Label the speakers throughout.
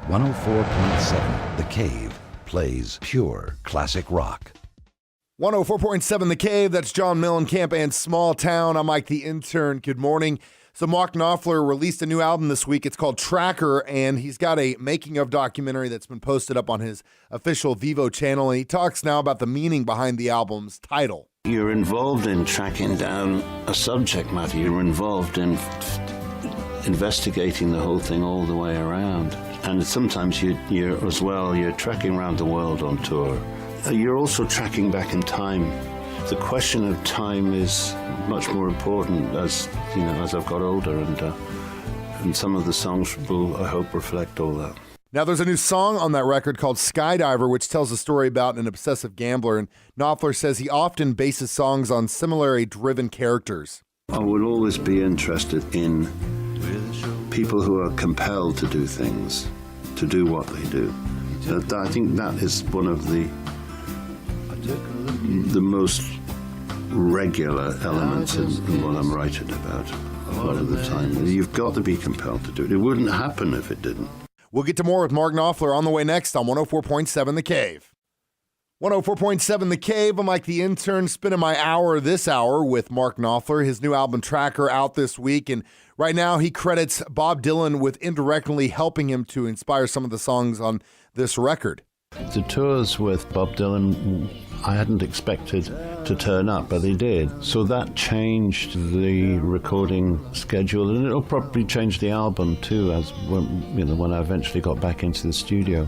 Speaker 1: 104.7 The Cave plays pure classic rock.
Speaker 2: 104.7 The Cave, that's John Mellencamp and Small Town. I'm Mike the Intern. Good morning. So Mark Knopfler released a new album this week. It's called Tracker, and he's got a making of documentary that's been posted up on his official Vivo channel, and he talks now about the meaning behind the album's title.
Speaker 3: You're involved in tracking down a subject matter. You're involved in investigating the whole thing all the way around. And sometimes you're tracking around the world on tour. You're also tracking back in time. The question of time is much more important as I've got older, and some of the songs will, I hope, reflect all that.
Speaker 2: Now, there's a new song on that record called Skydiver, which tells a story about an obsessive gambler, and Knopfler says he often bases songs on similarly driven characters.
Speaker 3: I would always be interested in people who are compelled to do things, to do what they do. I think that is one of the most regular elements in what I'm writing about a lot of the time. You've got to be compelled to do it. It wouldn't happen if it didn't.
Speaker 2: We'll get to more with Mark Knopfler on the way next on 104.7 The Cave. 104.7 The Cave. I'm Mike the Intern, spending my hour this hour with Mark Knopfler. His new album Tracker out this week, and right now he credits Bob Dylan with indirectly helping him to inspire some of the songs on this record.
Speaker 3: The tours with Bob Dylan, I hadn't expected to turn up, but they did. So that changed the recording schedule, and it'll probably change the album too, as when I eventually got back into the studio.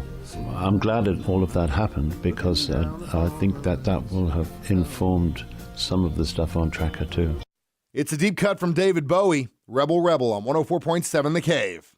Speaker 3: I'm glad that all of that happened, because I think that will have informed some of the stuff on Tracker too.
Speaker 2: It's a deep cut from David Bowie, Rebel Rebel on 104.7 The Cave.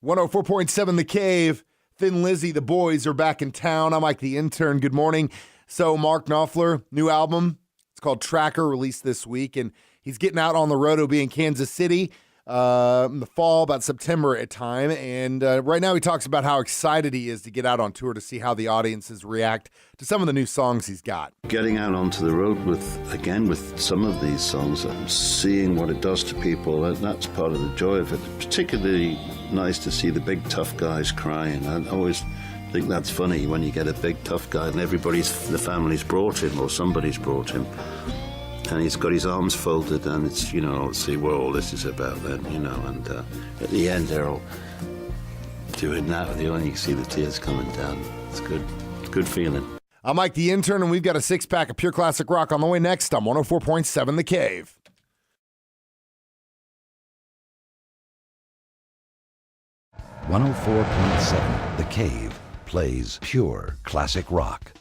Speaker 2: 104.7 The Cave. Thin Lizzy, the boys are back in town. I'm Mike the Intern. Good morning. So Mark Knopfler, new album. It's called Tracker, released this week, and he's getting out on the road. He'll be in Kansas City in the fall, about September at time. And right now he talks about how excited he is to get out on tour to see how the audiences react to some of the new songs he's got.
Speaker 3: Getting out onto the road with some of these songs and seeing what it does to people, that's part of the joy of it. Particularly nice to see the big tough guys crying. I always think that's funny when you get a big tough guy and the family's brought him or somebody's brought him, and he's got his arms folded, and it's, let's see what all this is about then, and at the end they're all doing that with you, and you can see the tears coming down. It's good. It's a good feeling.
Speaker 2: I'm Mike the Intern, and we've got a six-pack of pure classic rock on the way next on 104.7 The Cave.
Speaker 1: '104.7 The Cave plays pure classic rock.